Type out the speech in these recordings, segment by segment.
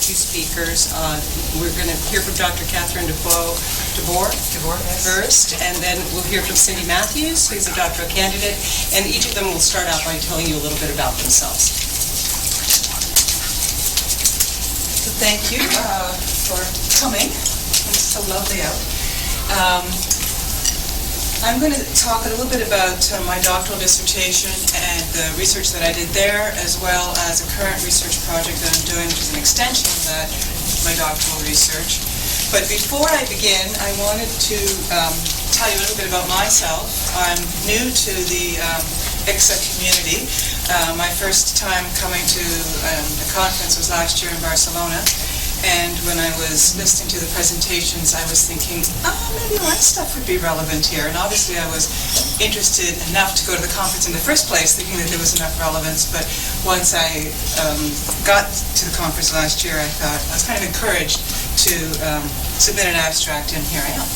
two speakers. We're going to hear from Dr. Catherine Boer yes. first, and then we'll hear from Cindy Matthews, who's a doctoral candidate, and each of them will start out by telling you a little bit about themselves. So thank you for coming. It's so lovely out. I'm going to talk a little bit about my doctoral dissertation and the research that I did there, as well as a current research project that I'm doing, which is an extension of that, my doctoral research. But before I begin, I wanted to tell you a little bit about myself. I'm new to the ICSA community. My first time coming to a conference was last year in Barcelona. And when I was listening to the presentations, I was thinking, maybe my stuff would be relevant here. And obviously I was interested enough to go to the conference in the first place, thinking that there was enough relevance. But once I got to the conference last year, I thought I was kind of encouraged to submit an abstract, and here I am.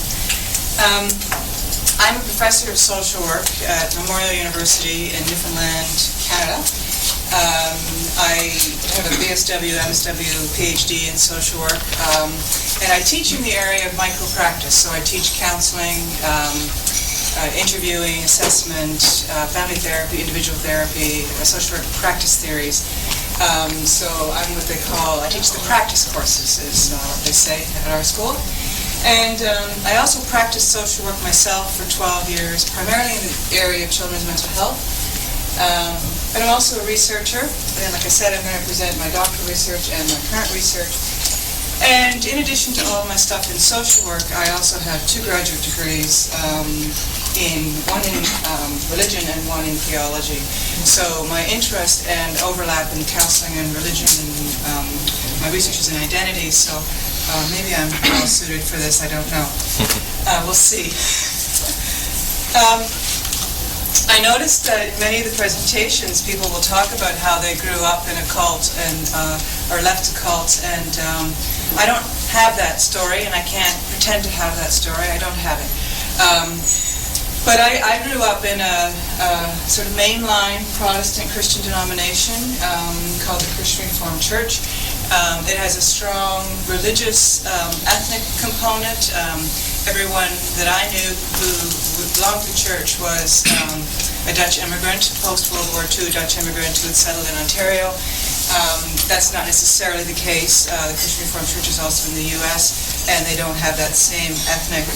I'm a professor of social work at Memorial University in Newfoundland, Canada. I have a BSW, MSW, PhD in social work, and I teach in the area of micropractice. So I teach counseling, interviewing, assessment, family therapy, individual therapy, social work practice theories. So I'm what they call, I teach the practice courses, is what they say at our school. And I also practiced social work myself for 12 years, primarily in the area of children's mental health. But I'm also a researcher, and like I said, I'm going to present my doctoral research and my current research. And in addition to all my stuff in social work, I also have 2 graduate degrees, one in religion and one in theology. So my interest and overlap in counseling and religion, and my research is in identity, so maybe I'm well suited for this, I don't know. We'll see. I noticed that in many of the presentations, people will talk about how they grew up in a cult and or left a cult, and I don't have that story, and I can't pretend to have that story. I don't have it. But I grew up in a sort of mainline Protestant Christian denomination called the Christian Reformed Church. It has a strong religious, ethnic component. Everyone that I knew who belonged to the church was a Dutch immigrant, post-World War II Dutch immigrant who had settled in Ontario. That's not necessarily the case. The Christian Reformed Church is also in the U.S., and they don't have that same ethnic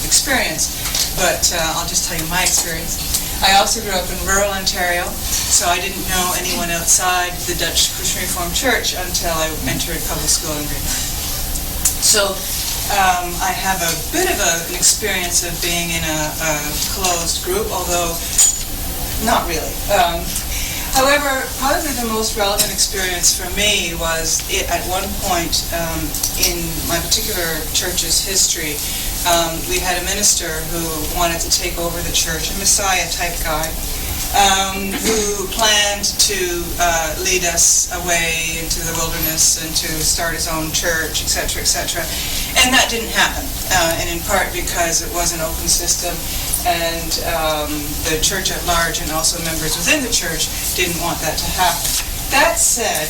experience. But I'll just tell you my experience. I also grew up in rural Ontario, so I didn't know anyone outside the Dutch Christian Reformed Church until I entered public school in grade 9. So I have a bit of an experience of being in a closed group, although not really. However, probably the most relevant experience for me was at one point in my particular church's history, we had a minister who wanted to take over the church, a Messiah-type guy, who planned to lead us away into the wilderness and to start his own church, etc., etc. And that didn't happen, and in part because it was an open system, and the church at large and also members within the church didn't want that to happen. That said,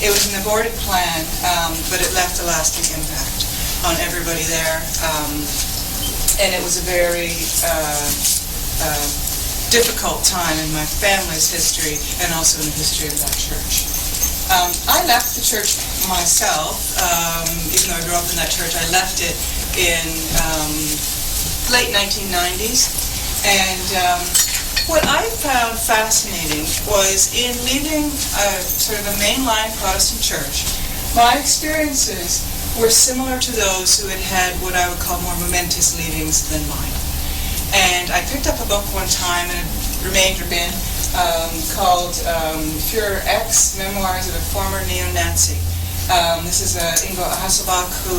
it was an aborted plan, but it left a lasting impact on everybody there, and it was a very difficult time in my family's history and also in the history of that church. I left the church myself, even though I grew up in that church. I left it in late 1990s, and what I found fascinating was in leaving sort of a mainline Protestant church, my experiences were similar to those who had had what I would call more momentous leavings than mine. And I picked up a book one time, and it remained or been, called Führer X, Memoirs of a Former Neo-Nazi. This is Ingo Hasselbach, who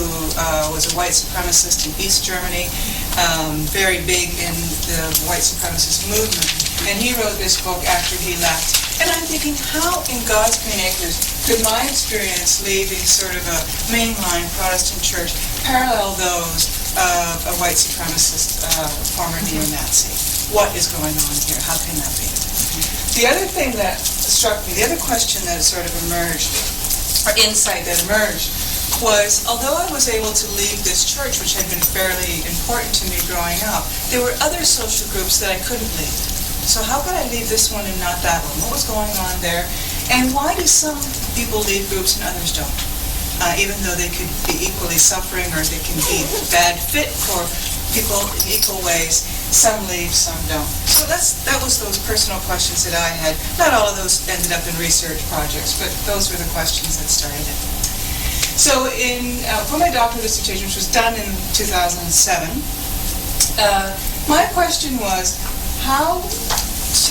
was a white supremacist in East Germany, very big in the white supremacist movement. And he wrote this book after he left. And I'm thinking, how in God's green acres could my experience leaving sort of a mainline Protestant church parallel those of a white supremacist former neo-Nazi? What is going on here? How can that be? The other thing that struck me, the other question that sort of emerged or insight that emerged was, although I was able to leave this church, which had been fairly important to me growing up, there were other social groups that I couldn't leave. So how could I leave this one and not that one? What was going on there? And why do some people leave groups and others don't? Even though they could be equally suffering, or they can be a bad fit for people in equal ways, some leave, some don't. So that was those personal questions that I had. Not all of those ended up in research projects, but those were the questions that started it. So for my doctoral dissertation, which was done in 2007, my question was, how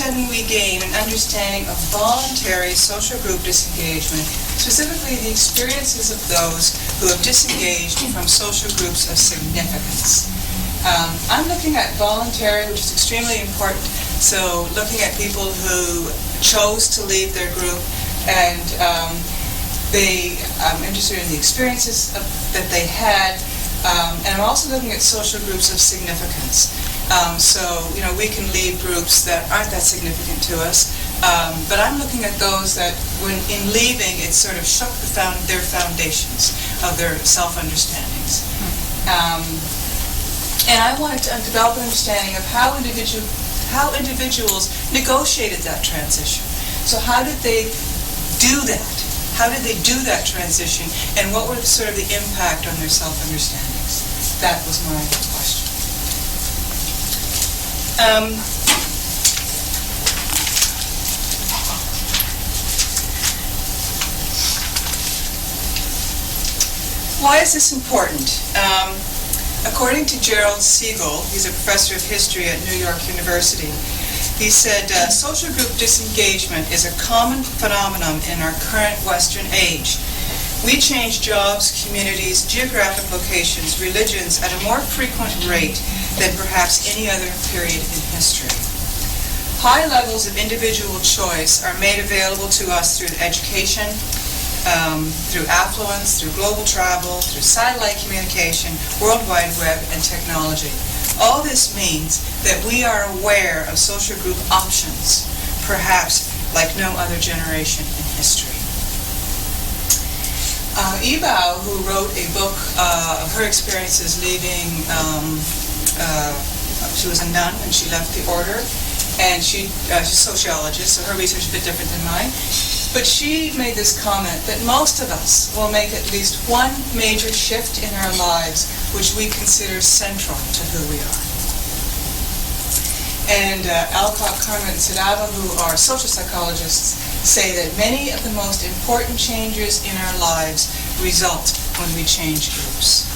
can we gain an understanding of voluntary social group disengagement, specifically the experiences of those who have disengaged from social groups of significance? I'm looking at voluntary, which is extremely important. So looking at people who chose to leave their group, and I'm interested in the experiences that they had, and I'm also looking at social groups of significance. So, we can leave groups that aren't that significant to us, but I'm looking at those that, when in leaving, it sort of shook their foundations of their self-understandings. And I wanted to develop an understanding of how individuals negotiated that transition. So how did they do that? How did they do that transition? And what were sort of the impact on their self-understandings? That was my question. Why is this important? According to Gerald Siegel, he's a professor of history at New York University, he said, social group disengagement is a common phenomenon in our current Western age. We change jobs, communities, geographic locations, religions at a more frequent rate than perhaps any other period in history. High levels of individual choice are made available to us through education, through affluence, through global travel, through satellite communication, World Wide Web, and technology. All this means that we are aware of social group options, perhaps like no other generation in history. Ebao, who wrote a book of her experiences leaving, she was a nun when she left the order, and she's a sociologist, so her research is a bit different than mine. But she made this comment that most of us will make at least one major shift in our lives which we consider central to who we are. And Alcott, Carmen, and Sadava, who are social psychologists, say that many of the most important changes in our lives result when we change groups.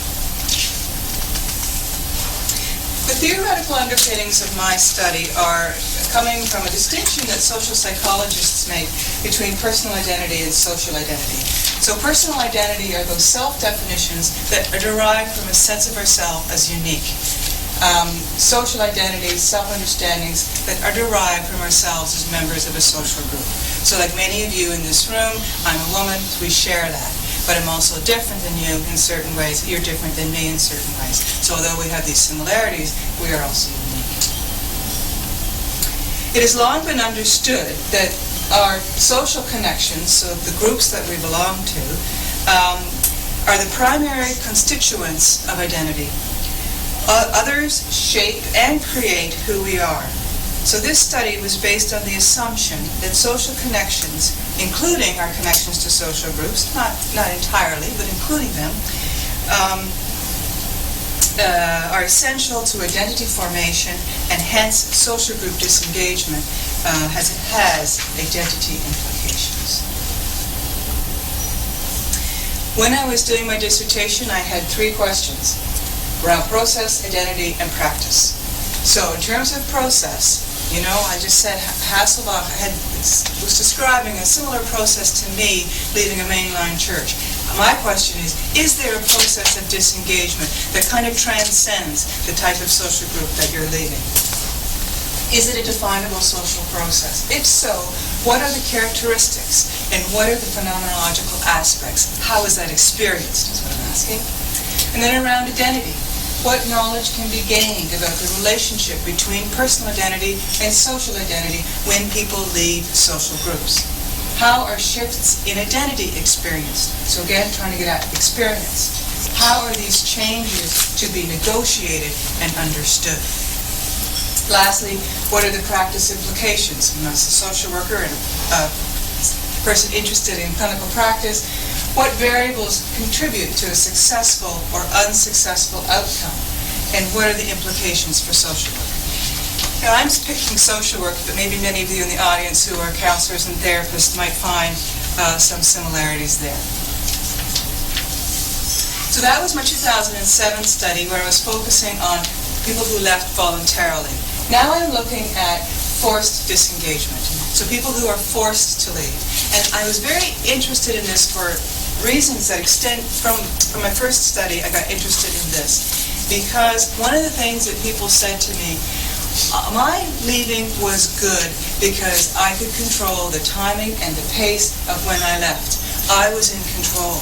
The theoretical underpinnings of my study are coming from a distinction that social psychologists make between personal identity and social identity. So personal identity are those self-definitions that are derived from a sense of ourselves as unique. Social identities, self-understandings that are derived from ourselves as members of a social group. So like many of you in this room, I'm a woman, we share that. But I'm also different than you in certain ways. You're different than me in certain ways. So although we have these similarities, we are also unique. It has long been understood that our social connections, so the groups that we belong to, are the primary constituents of identity. Others shape and create who we are. So this study was based on the assumption that social connections, including our connections to social groups, not entirely, but including them, are essential to identity formation, and hence social group disengagement has identity implications. When I was doing my dissertation, I had 3 questions around process, identity, and practice. So in terms of process, I just said Hasselbach was describing a similar process to me leaving a mainline church. My question is there a process of disengagement that kind of transcends the type of social group that you're leaving? Is it a definable social process? If so, what are the characteristics and what are the phenomenological aspects? How is that experienced, is what I'm asking. And then around identity. What knowledge can be gained about the relationship between personal identity and social identity when people leave social groups? How are shifts in identity experienced? So again, trying to get at experience. How are these changes to be negotiated and understood? Lastly, what are the practice implications? And as a social worker and a person interested in clinical practice, what variables contribute to a successful or unsuccessful outcome? And what are the implications for social work? Now, I'm picking social work, but maybe many of you in the audience who are counselors and therapists might find some similarities there. So that was my 2007 study where I was focusing on people who left voluntarily. Now I'm looking at forced disengagement, so people who are forced to leave. And I was very interested in this for reasons that extend from my first study. I got interested in this because one of the things that people said to me, my leaving was good because I could control the timing and the pace of when I left. I was in control.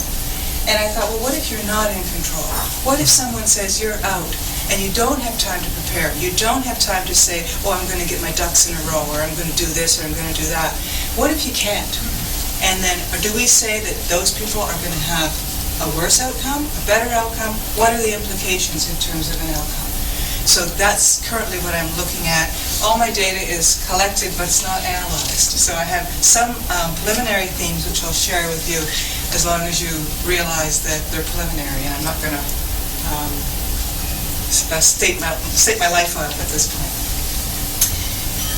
And I thought, well, what if you're not in control? What if someone says you're out and you don't have time to prepare? You don't have time to say, oh, I'm going to get my ducks in a row, or I'm going to do this, or I'm going to do that. What if you can't? And then, or do we say that those people are going to have a worse outcome, a better outcome? What are the implications in terms of an outcome? So that's currently what I'm looking at. All my data is collected, but it's not analyzed. So I have some preliminary themes which I'll share with you, as long as you realize that they're preliminary, and I'm not going to state my life on it at this point.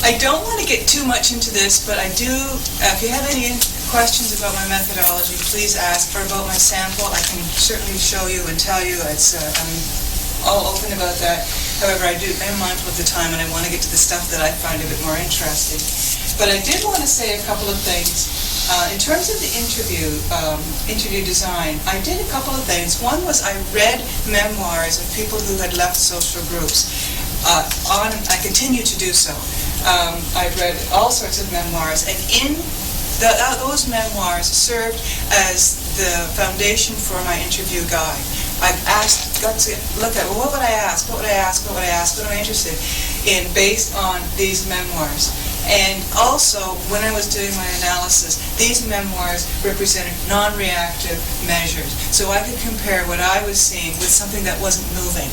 I don't want to get too much into this, but I do, if you have any questions about my methodology, please ask. Or about my sample, I can certainly show you and tell you. I'm all open about that. However, I am mindful of the time, and I want to get to the stuff that I find a bit more interesting. But I did want to say a couple of things. In terms of the interview design, I did a couple of things. One was I read memoirs of people who had left social groups. I continue to do so. I've read all sorts of memoirs, and in those memoirs served as the foundation for my interview guide. I've got to look at, well, what would I ask? What would I ask? What would I ask? What am I interested in based on these memoirs? And also, when I was doing my analysis, these memoirs represented non-reactive measures. So I could compare what I was seeing with something that wasn't moving.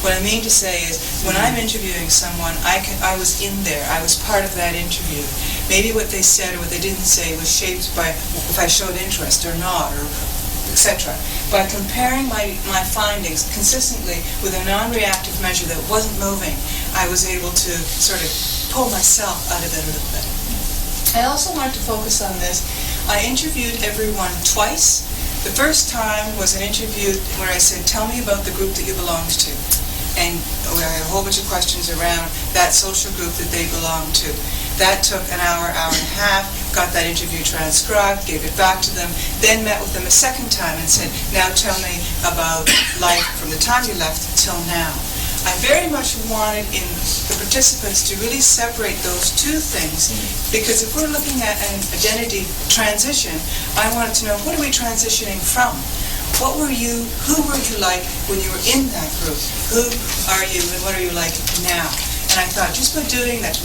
What I mean to say is, when I'm interviewing someone, I was in there. I was part of that interview. Maybe what they said or what they didn't say was shaped by if I showed interest or not, or etc. By comparing my findings consistently with a non-reactive measure that wasn't moving, I was able to sort of pull myself out of it a little bit. I also wanted to focus on this. I interviewed everyone twice. The first time was an interview where I said, tell me about the group that you belonged to. And I had a whole bunch of questions around that social group that they belonged to. That took an hour, hour and a half, got that interview transcribed, gave it back to them, then met with them a second time and said, now tell me about life from the time you left till now. I very much wanted in the participants to really separate those two things, because if we're looking at an identity transition, I wanted to know, what are we transitioning from? What were you, who were you like when you were in that group? Who are you and what are you like now? And I thought just by doing that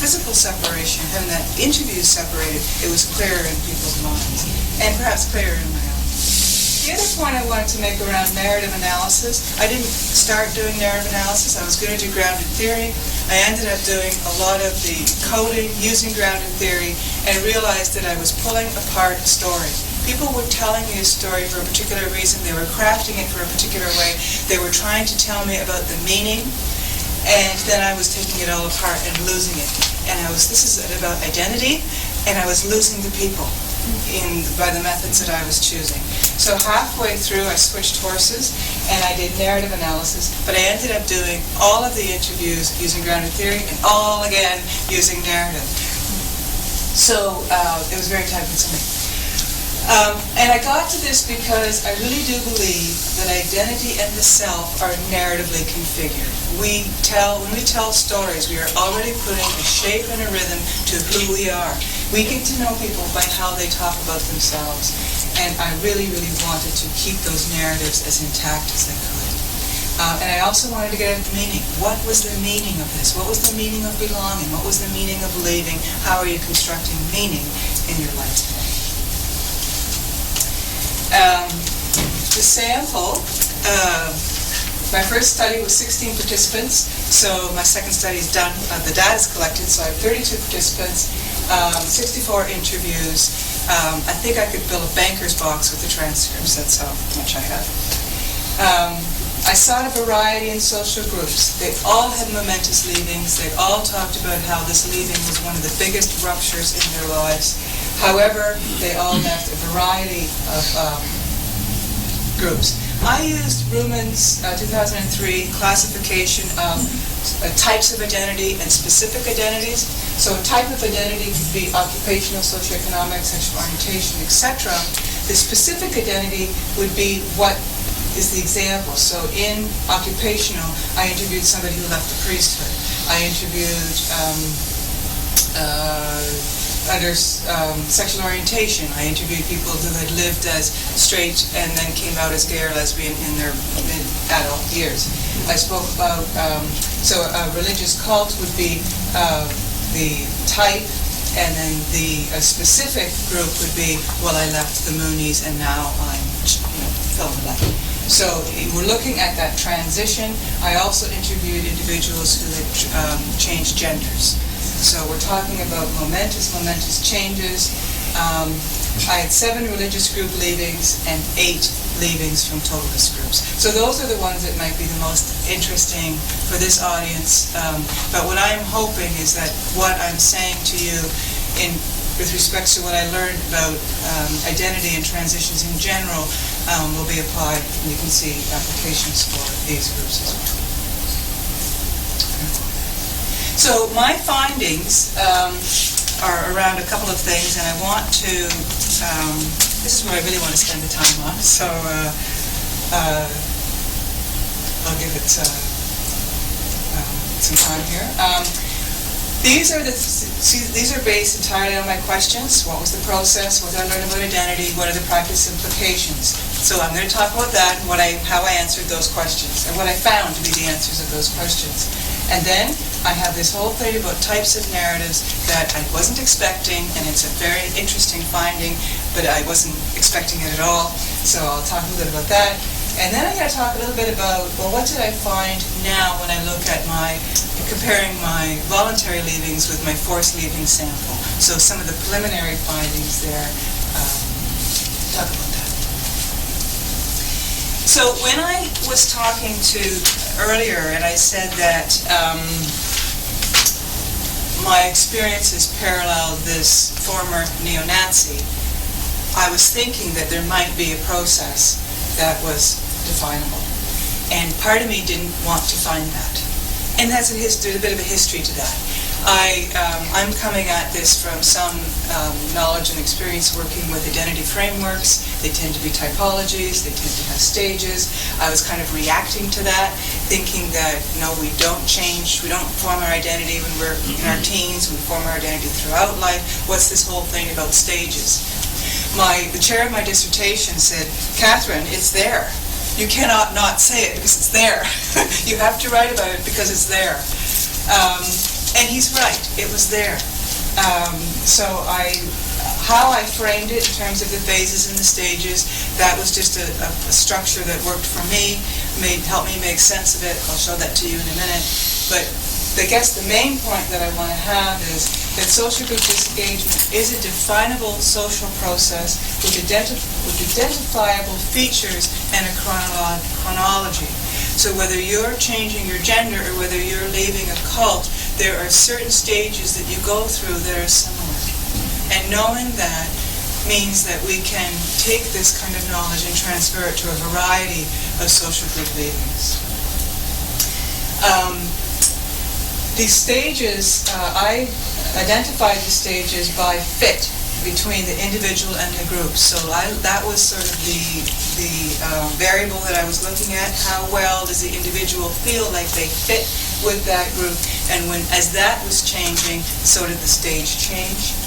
physical separation, having that interview separated, it was clearer in people's minds, and perhaps clearer in my own. The other point I wanted to make around narrative analysis, I didn't start doing narrative analysis. I was going to do grounded theory. I ended up doing a lot of the coding using grounded theory and realized that I was pulling apart a story. People were telling me a story for a particular reason. They were crafting it for a particular way. They were trying to tell me about the meaning, and then I was taking it all apart and losing it. And this is about identity, and I was losing the people by the methods that I was choosing. So halfway through, I switched horses, and I did narrative analysis, but I ended up doing all of the interviews using grounded theory, and all again using narrative. So it was very time-consuming. And I got to this because I really do believe that identity and the self are narratively configured. When we tell stories, we are already putting a shape and a rhythm to who we are. We get to know people by how they talk about themselves. And I really, really wanted to keep those narratives as intact as I could. And I also wanted to get at the meaning. what was the meaning of this? What was the meaning of belonging? What was the meaning of leaving? How are you constructing meaning in your life today? The sample, my first study was 16 participants, so my second study is done. The data is collected, so I have 32 participants, 64 interviews. I think I could fill a banker's box with the transcripts. That's how much I have. I sought a variety in social groups. They all had momentous leavings. They all talked about how this leaving was one of the biggest ruptures in their lives. However, they all left a variety of groups. I used Ruman's 2003 classification of types of identity and specific identities. So a type of identity could be occupational, socioeconomic, sexual orientation, etc. The specific identity would be what is the example. So in occupational, I interviewed somebody who left the priesthood. I interviewed under sexual orientation, I interviewed people who had lived as straight and then came out as gay or lesbian in their mid-adult years. I spoke about, so a religious cult would be the type, and then the specific group would be, well, I left the Moonies and now I'm fill in the blank. So we're looking at that transition. I also interviewed individuals who had changed genders. So we're talking about momentous changes. I had 7 religious group leavings and 8 leavings from totalist groups. So those are the ones that might be the most interesting for this audience. But what I'm hoping is that what I'm saying to you with respect to what I learned about identity and transitions in general will be applied, and you can see applications for these groups as well. So my findings are around a couple of things, and I want to, this is where I really want to spend the time on, so I'll give it some time here. These are based entirely on my questions. What was the process? What did I learn about identity? What are the practice implications? So I'm going to talk about that and how I answered those questions and what I found to be the answers of those questions. And then I have this whole thing about types of narratives that I wasn't expecting, and it's a very interesting finding, but I wasn't expecting it at all. So I'll talk a little bit about that. And then I'm going to talk a little bit about, well, what did I find now when I look at comparing my voluntary leavings with my forced leaving sample. So some of the preliminary findings there, talk about that. So when I was talking to earlier, and I said that my experiences paralleled this former neo-Nazi, I was thinking that there might be a process that was definable. And part of me didn't want to find that. And there's a bit of a history to that. I'm coming at this from some knowledge and experience working with identity frameworks. They tend to be typologies, they tend to have stages. I was kind of reacting to that, thinking that, no, we don't change, we don't form our identity when we're in our teens, we form our identity throughout life. What's this whole thing about stages? The chair of my dissertation said, Catherine, it's there. You cannot not say it because it's there. You have to write about it because it's there. And he's right, it was there. So how I framed it in terms of the phases and the stages, that was just a structure that worked for me, helped me make sense of it. I'll show that to you in a minute. But I guess the main point that I want to have is that social group disengagement is a definable social process with identifiable features and a chronology. So whether you're changing your gender or whether you're leaving a cult, there are certain stages that you go through that are similar. And knowing that means that we can take this kind of knowledge and transfer it to a variety of social group leavings. These stages, I identified the stages by fit between the individual and the group. So that was sort of the variable that I was looking at. How well does the individual feel like they fit with that group? And as that was changing, so did the stage change.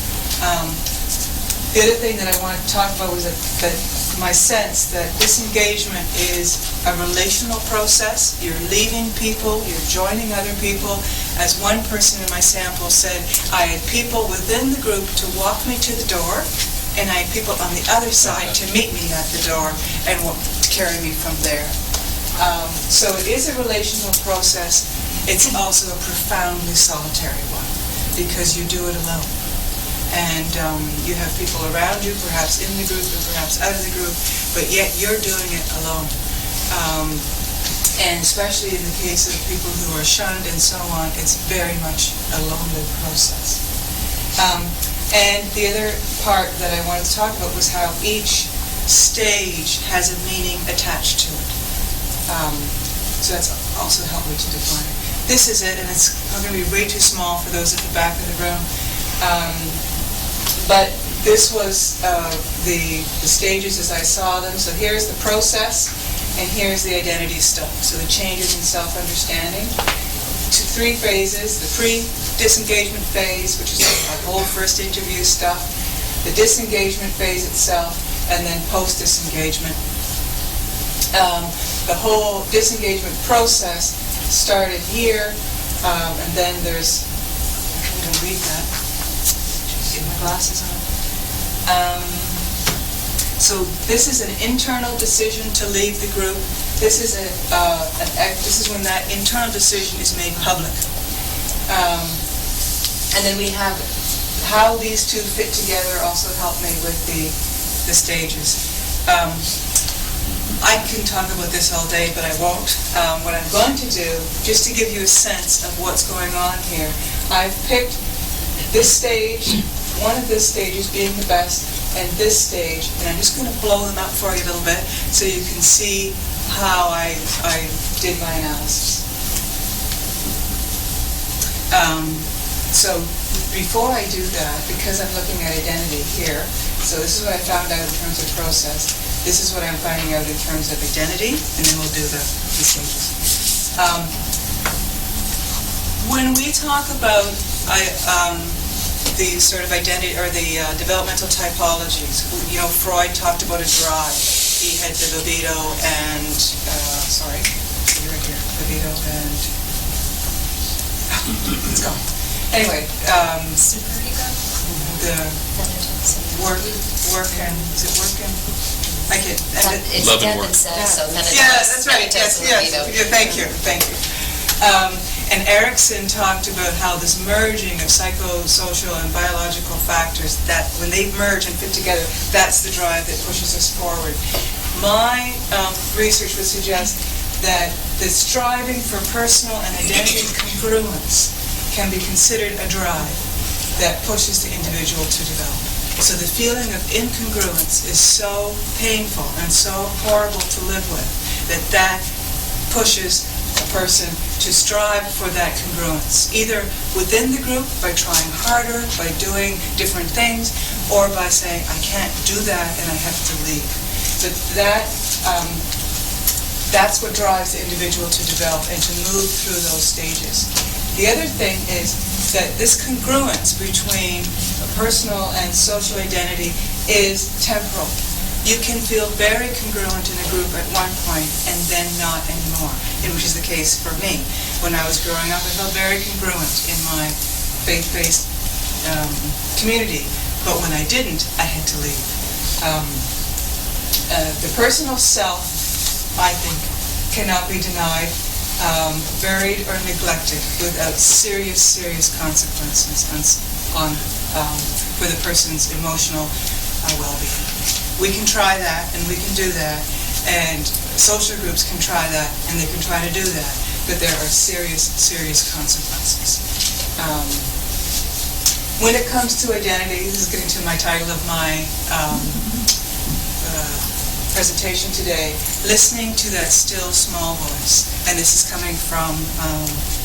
The other thing that I want to talk about was that my sense that disengagement is a relational process. You're leaving people, you're joining other people. As one person in my sample said, I had people within the group to walk me to the door, and I had people on the other side to meet me at the door and to carry me from there. So it is a relational process. It's also a profoundly solitary one, because you do it alone. And you have people around you, perhaps in the group and perhaps out of the group, but yet you're doing it alone. And especially in the case of people who are shunned and so on, it's very much a lonely process. And the other part that I wanted to talk about was how each stage has a meaning attached to it. So that's also helped me to define it. This is it, and it's going to be way too small for those at the back of the room. But this was the stages as I saw them. So here's the process, and here's the identity stuff. So the changes in self-understanding. 3 phases: the pre-disengagement phase, which is our whole first interview stuff, the disengagement phase itself, and then post-disengagement. The whole disengagement process started here, and then there's, I can't even read that. Get my glasses on. So this is an internal decision to leave the group. This is this is when that internal decision is made public. And then we have how these two fit together also helped me with the stages. I can talk about this all day, but I won't. What I'm going to do, just to give you a sense of what's going on here, I've picked this stage, one of these stages being the best, and this stage, and I'm just going to blow them up for you a little bit so you can see how I did my analysis. So before I do that, because I'm looking at identity here, so this is what I found out in terms of process. This is what I'm finding out in terms of identity, and then we'll do the stages. When we talk about the sort of identity or the developmental typologies, Freud talked about a drive. He had the libido and libido and it's gone. Anyway, the work and is it work and I get it's love and death work. and sex, so Mennonites. Yeah, that's right. Yes. Libido. Yeah, thank you. And Erickson talked about how this merging of psychosocial and biological factors, that when they merge and fit together, that's the drive that pushes us forward. My research would suggest that the striving for personal and identity congruence can be considered a drive that pushes the individual to develop. So the feeling of incongruence is so painful and so horrible to live with that pushes a person to strive for that congruence, either within the group by trying harder, by doing different things, or by saying, I can't do that and I have to leave. But that's what drives the individual to develop and to move through those stages. The other thing is that this congruence between personal and social identity is temporal. You can feel very congruent in a group at one point and then not anymore, which is the case for me. When I was growing up, I felt very congruent in my faith-based community, but when I didn't, I had to leave. The personal self, I think, cannot be denied, buried or neglected without serious consequences for the person's emotional well-being. We can try that, and we can do that, and social groups can try that, and they can try to do that, but there are serious consequences. When it comes to identity, this is getting to my title of my presentation today, listening to that still small voice. And this is coming from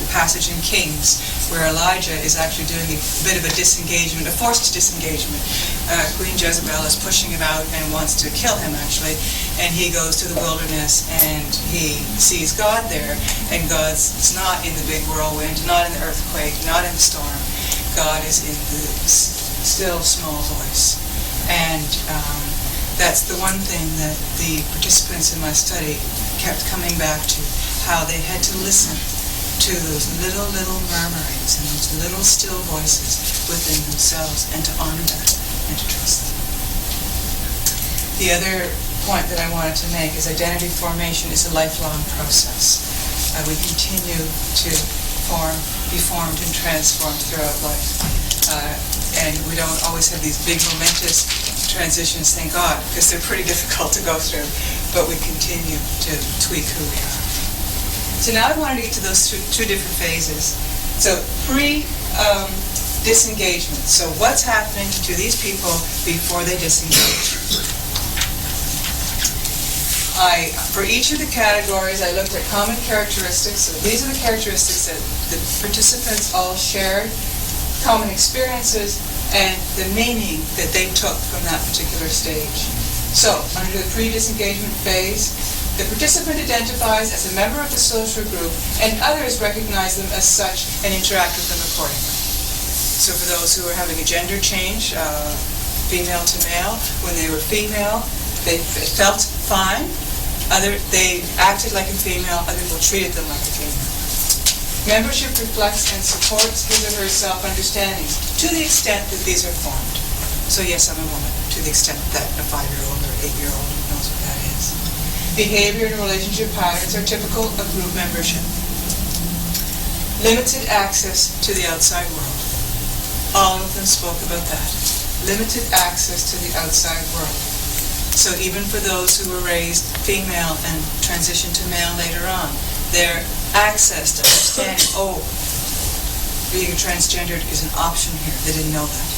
the passage in Kings, where Elijah is actually doing a bit of a disengagement, a forced disengagement. Queen Jezebel is pushing him out and wants to kill him, actually. And he goes to the wilderness and he sees God there. And God's not in the big whirlwind, not in the earthquake, not in the storm. God is in the still small voice. And that's the one thing that the participants in my study kept coming back to, how they had to listen to those little murmurings and those little still voices within themselves, and to honor that and to trust them. The other point that I wanted to make is identity formation is a lifelong process. We continue to be formed and transformed throughout life. And we don't always have these big momentous transitions, thank God, because they're pretty difficult to go through, but we continue to tweak who we are. So now I wanted to get to those two different phases. So pre-disengagement. So what's happening to these people before they disengage? For each of the categories, I looked at common characteristics. So these are the characteristics that the participants all shared, common experiences, and the meaning that they took from that particular stage. So, under the pre-disengagement phase, the participant identifies as a member of the social group, and others recognize them as such and interact with them accordingly. So for those who are having a gender change, female to male, when they were female, they felt fine. They acted like a female, other people treated them like a female. Membership reflects and supports his or her self-understandings to the extent that these are formed. So yes, I'm a woman, to the extent that a 5-year-old or 8-year-old knows what that is. Behavior and relationship patterns are typical of group membership. Limited access to the outside world. All of them spoke about that. Limited access to the outside world. So even for those who were raised female and transitioned to male later on, their access to understanding, being transgendered is an option here. They didn't know that.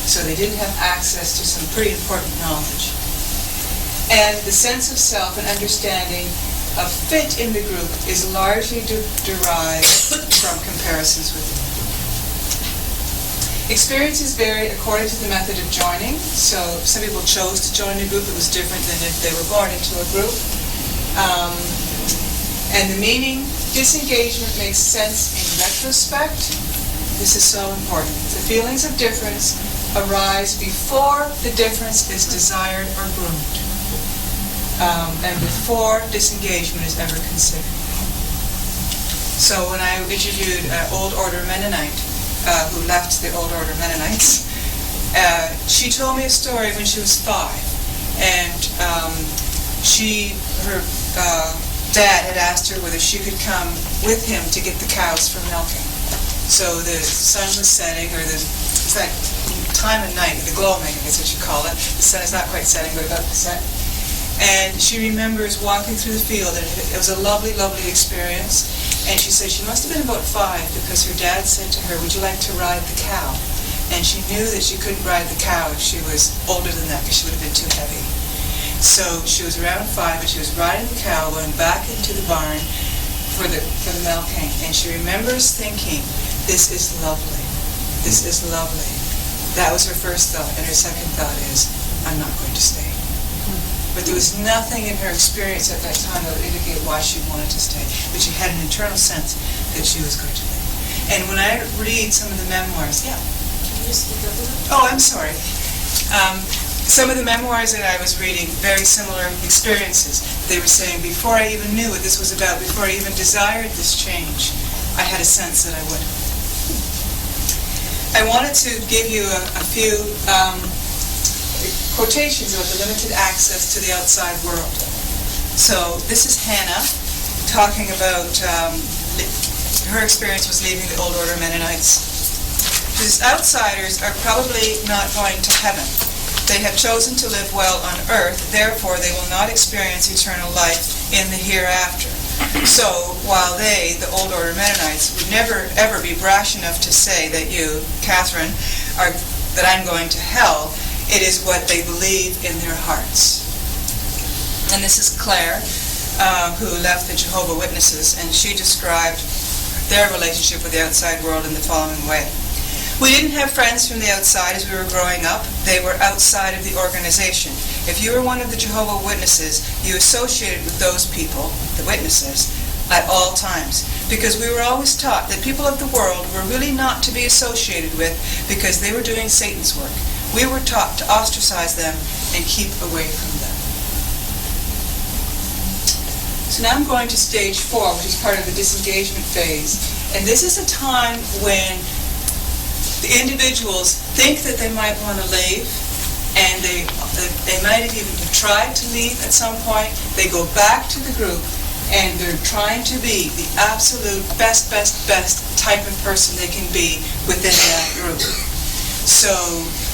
So they didn't have access to some pretty important knowledge. And the sense of self and understanding of fit in the group is largely derived from comparisons with the group. Experiences vary according to the method of joining. So some people chose to join a group that was different than if they were born into a group. And the meaning, disengagement makes sense in retrospect. This is so important. The feelings of difference arise before the difference is desired or groomed, and before disengagement is ever considered. So when I interviewed an Old Order Mennonite who left the Old Order Mennonites, she told me a story when she was 5, and her dad had asked her whether she could come with him to get the cows for milking. So the sun was setting, or it's like time of night, the gloaming, I guess what you call it. The sun is not quite setting, but about to set. And she remembers walking through the field, and it was a lovely, lovely experience. And she said she must have been about 5 because her dad said to her, "Would you like to ride the cow?" And she knew that she couldn't ride the cow if she was older than that, because she would have been too heavy. So she was around 5, and she was riding the cow, going back into the barn for the milking. And she remembers thinking, "This is lovely. This is lovely." That was her first thought, and her second thought is, "I'm not going to stay." But there was nothing in her experience at that time that would indicate why she wanted to stay. But she had an internal sense that she was going to leave. And when I read some of the memoirs, Can you speak up a little? Oh, I'm sorry. Some of the memoirs that I was reading, very similar experiences. They were saying, before I even knew what this was about, before I even desired this change, I had a sense that I would. I wanted to give you a few quotations about the limited access to the outside world. So this is Hannah talking about her experience was leaving the Old Order Mennonites. These outsiders are probably not going to heaven. They have chosen to live well on earth, therefore they will not experience eternal life in the hereafter. So while they, the Old Order Mennonites, would never ever be brash enough to say that you, Catherine, that I'm going to hell, it is what they believe in their hearts. And this is Claire, who left the Jehovah's Witnesses, and she described their relationship with the outside world in the following way. We didn't have friends from the outside as we were growing up. They were outside of the organization. If you were one of the Jehovah's Witnesses, you associated with those people, the witnesses, at all times. Because we were always taught that people of the world were really not to be associated with because they were doing Satan's work. We were taught to ostracize them and keep away from them. So now I'm going to stage 4, which is part of the disengagement phase. And this is a time when the individuals think that they might want to leave, and they might have even tried to leave at some point. They go back to the group, and they're trying to be the absolute best type of person they can be within that group. So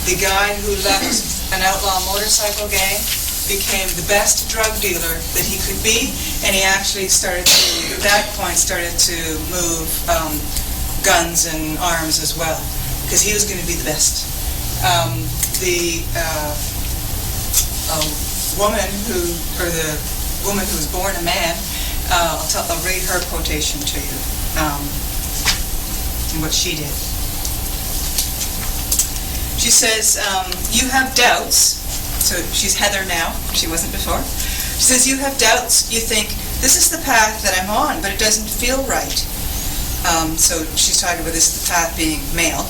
the guy who left an outlaw motorcycle gang became the best drug dealer that he could be, and he actually started to, at that point, started to move guns and arms as well, because he was going to be the best. The woman who was born a man, I'll read her quotation to you, and what she did. She says, you have doubts. So she's Heather now, she wasn't before. She says, you have doubts, you think, this is the path that I'm on, but it doesn't feel right. So she's talking about this, the path being male,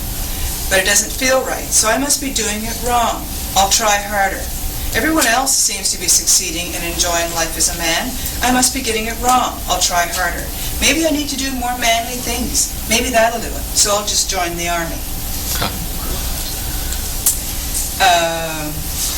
but it doesn't feel right, so I must be doing it wrong. I'll try harder. Everyone else seems to be succeeding and enjoying life as a man. I must be getting it wrong. I'll try harder. Maybe I need to do more manly things. Maybe that'll do it, so I'll just join the army.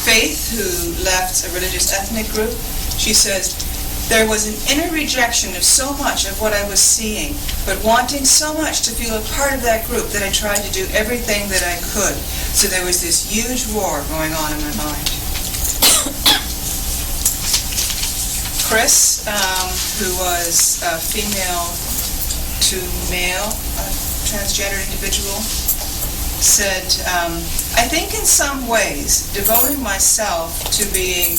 Faith, who left a religious ethnic group, she says, there was an inner rejection of so much of what I was seeing, but wanting so much to feel a part of that group that I tried to do everything that I could. So there was this huge war going on in my mind. Chris, who was a female to male, transgender individual, said, I think in some ways devoting myself to being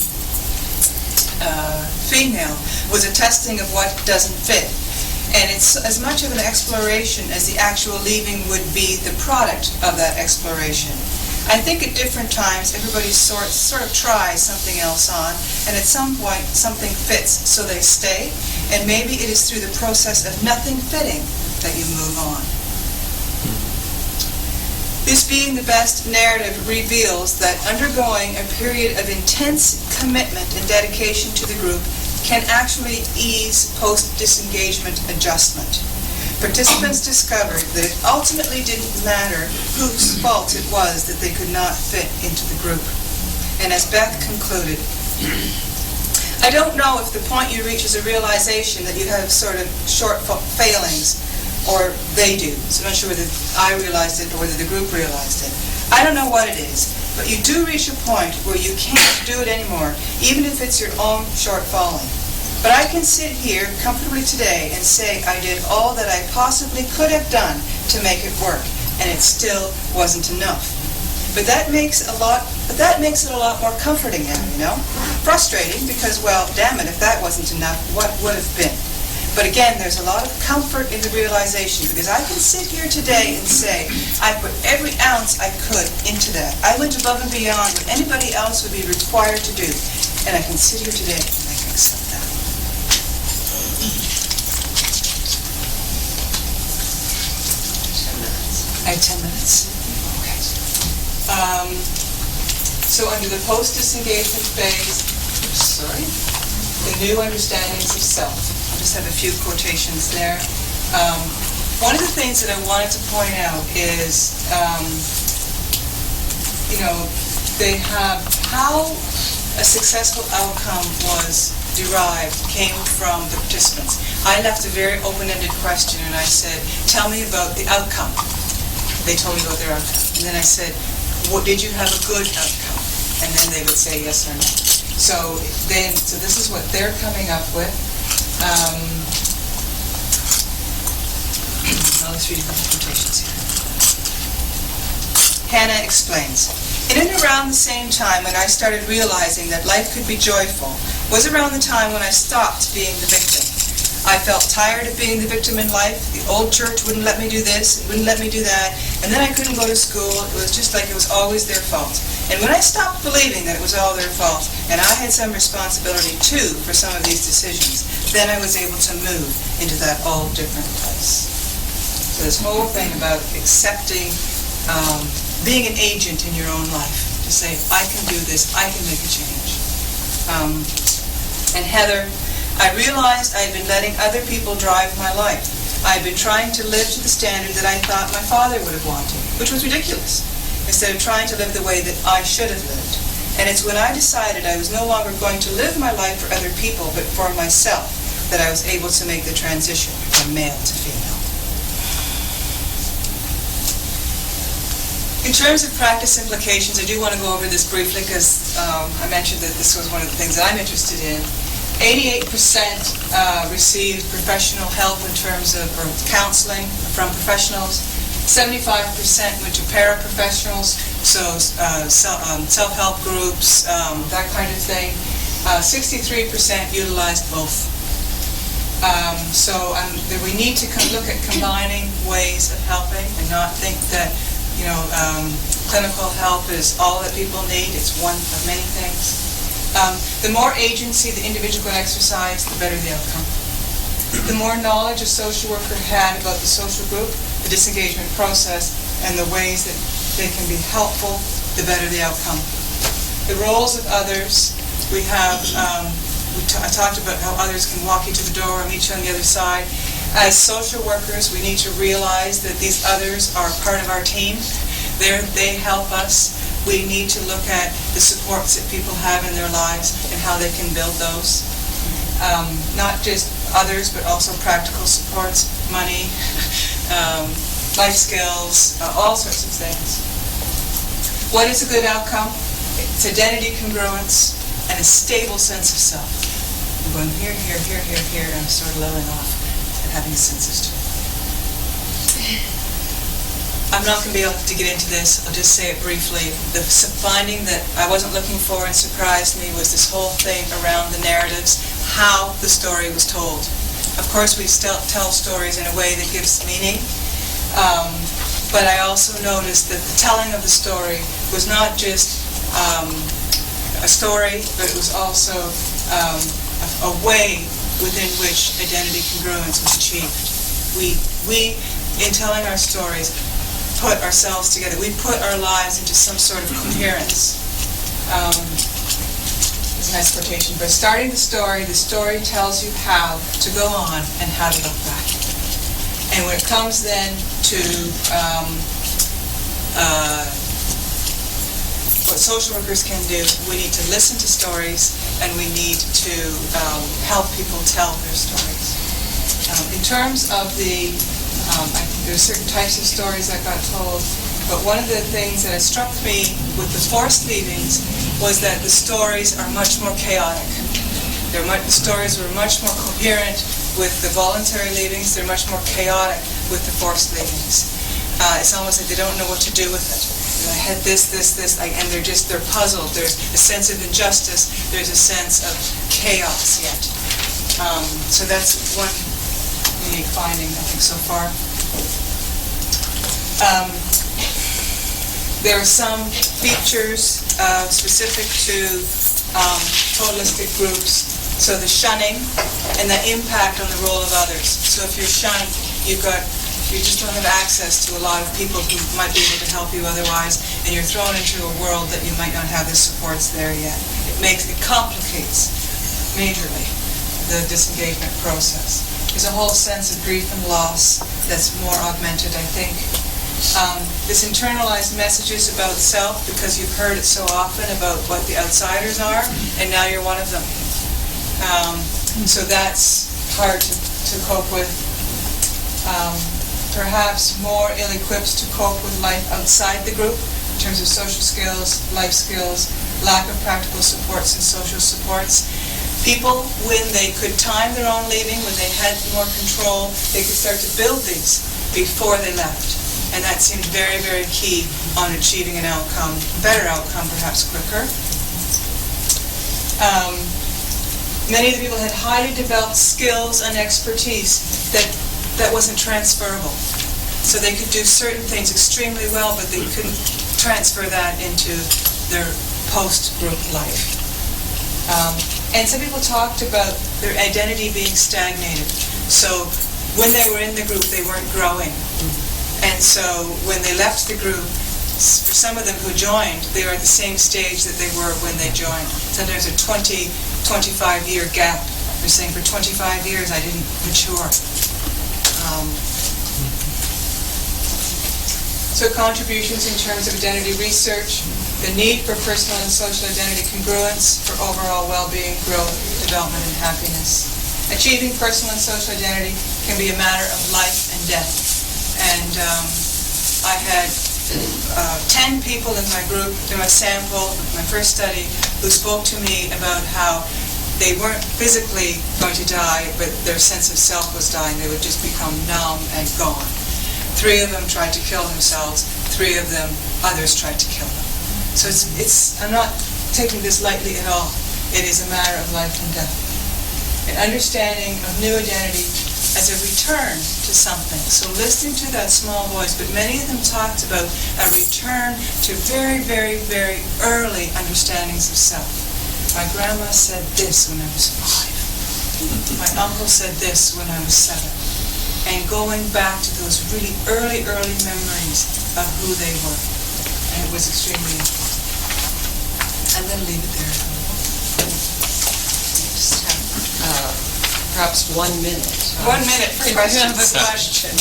female was a testing of what doesn't fit. And it's as much of an exploration as the actual leaving would be the product of that exploration. I think at different times everybody sort of tries something else on, and at some point something fits, so they stay, and maybe it is through the process of nothing fitting that you move on. This being the best narrative reveals that undergoing a period of intense commitment and dedication to the group can actually ease post-disengagement adjustment. Participants discovered that it ultimately didn't matter whose fault it was that they could not fit into the group. And as Beth concluded, I don't know if the point you reach is a realization that you have sort of short failings, or they do. So I'm not sure whether I realized it or whether the group realized it. I don't know what it is, but you do reach a point where you can't do it anymore, even if it's your own shortfalling. But I can sit here comfortably today and say I did all that I possibly could have done to make it work, and it still wasn't enough. But that makes it a lot more comforting now, you know? Frustrating because, well, damn it, if that wasn't enough, what would have been? But again, there's a lot of comfort in the realization, because I can sit here today and say, I put every ounce I could into that. I went above and beyond what anybody else would be required to do. And I can sit here today and I can accept that. I have 10 minutes. Okay. So under the post-disengagement phase, the new understandings of self. I'll just have a few quotations there. One of the things that I wanted to point out is, they have how a successful outcome was derived came from the participants. I left a very open-ended question and I said, tell me about the outcome. They told me about their outcome. And then I said, did you have a good outcome? And then they would say yes or no. So this is what they're coming up with. Let's read a couple quotations here. Hannah explains, in and around the same time when I started realizing that life could be joyful was around the time when I stopped being the victim. I felt tired of being the victim in life. The old church wouldn't let me do this, it wouldn't let me do that, and then I couldn't go to school. It was just like it was always their fault. And when I stopped believing that it was all their fault, and I had some responsibility too for some of these decisions, then I was able to move into that all different place. So this whole thing about accepting being an agent in your own life, to say, I can do this, I can make a change. And Heather, I realized I'd been letting other people drive my life. I'd been trying to live to the standard that I thought my father would have wanted, which was ridiculous, instead of trying to live the way that I should have lived. And it's when I decided I was no longer going to live my life for other people, but for myself, that I was able to make the transition from male to female. In terms of practice implications, I do want to go over this briefly because I mentioned that this was one of the things that I'm interested in. 88% received professional help in terms of or counseling from professionals. 75% went to paraprofessionals, so self-help groups, that kind of thing. 63% utilized both. So we need to look at combining ways of helping and not think that clinical help is all that people need. It's one of many things. The more agency the individual could exercise, the better the outcome. The more knowledge a social worker had about the social group, the disengagement process, and the ways that they can be helpful, the better the outcome. The roles of others, we have, I talked about how others can walk you to the door and meet you on the other side. As social workers, we need to realize that these others are part of our team. They help us. We need to look at the supports that people have in their lives and how they can build those. Not just others, but also practical supports, money, life skills, all sorts of things. What is a good outcome? It's identity congruence and a stable sense of self. I'm going here, here, here, here, here, and I'm sort of leveling off and having a sense of strength. I'm not going to be able to get into this. I'll just say it briefly. The finding that I wasn't looking for and surprised me was this whole thing around the narratives, how the story was told. Of course, we still tell stories in a way that gives meaning, but I also noticed that the telling of the story was not just a story, but it was also a way within which identity congruence was achieved. We, in telling our stories, put ourselves together. We put our lives into some sort of coherence. There's a nice quotation. By starting the story tells you how to go on and how to look back. And when it comes then to what social workers can do, we need to listen to stories and we need to help people tell their stories. In terms of the I think there's certain types of stories that got told, but one of the things that struck me with the forced leavings was that the stories are much more chaotic. The stories were much more coherent with the voluntary leavings. They're much more chaotic with the forced leavings. It's almost like they don't know what to do with it. I had this, and they're puzzled. There's a sense of injustice. There's a sense of chaos yet. So that's one unique finding, I think, so far. There are some features specific to totalistic groups. So the shunning and the impact on the role of others. So if you're shunned, you just don't have access to a lot of people who might be able to help you otherwise, and you're thrown into a world that you might not have the supports there yet. It complicates majorly the disengagement process. There's a whole sense of grief and loss that's more augmented, I think. This internalized messages about self, because you've heard it so often about what the outsiders are, and now you're one of them. So that's hard to cope with. Perhaps more ill-equipped to cope with life outside the group, in terms of social skills, life skills, lack of practical supports and social supports. People, when they could time their own leaving, when they had more control, they could start to build these before they left. And that seemed very, very key on achieving an outcome, better outcome, perhaps quicker. Many of the people had highly developed skills and expertise that wasn't transferable. So they could do certain things extremely well, but they couldn't transfer that into their post-group life. And some people talked about their identity being stagnated. So when they were in the group, they weren't growing. And so when they left the group, for some of them who joined, they were at the same stage that they were when they joined. Sometimes a 20, 25-year gap. They're saying, for 25 years I didn't mature. So contributions in terms of identity research, the need for personal and social identity congruence for overall well-being, growth, development, and happiness. Achieving personal and social identity can be a matter of life and death. And I had 10 people in my group, in my sample, my first study, who spoke to me about how they weren't physically going to die, but their sense of self was dying. They would just become numb and gone. 3 of them tried to kill themselves. 3 of them, others tried to kill them. So I'm not taking this lightly at all. It is a matter of life and death. An understanding of new identity as a return to something. So listening to that small voice, but many of them talked about a return to very, very, very early understandings of self. My grandma said this when I was 5. My uncle said this when I was 7. And going back to those really early memories of who they were. And it was extremely important. I'm going to leave it there. Just have perhaps 1 minute. 1 minute for questions. Question.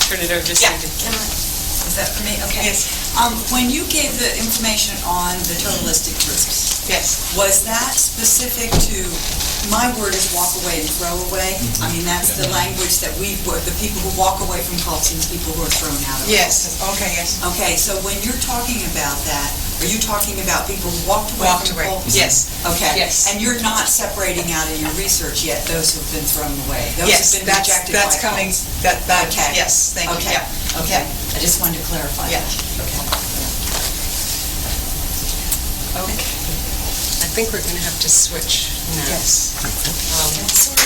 Turn it over to Yeah. Cindy. Is that for me? Okay. Yes. When you gave the information on the Totalistic groups, Yes. was that specific to, my word is walk away and throw away? I mean, that's the language that the people who walk away from cults and the people who are thrown out of Yes. cults. Okay, yes. Okay, so when you're talking about that, are you talking about people who walked away Walked from away. cults? Yes. Okay. Yes. And you're not separating out in your research yet those who've been thrown away? Those Yes, who've been rejected by that's coming. cults? That. Okay. Yes, thank you. Okay. Yeah. Okay, I just wanted to clarify Yeah. that. Okay. Okay. I think we're going to have to switch now. Yes. Um,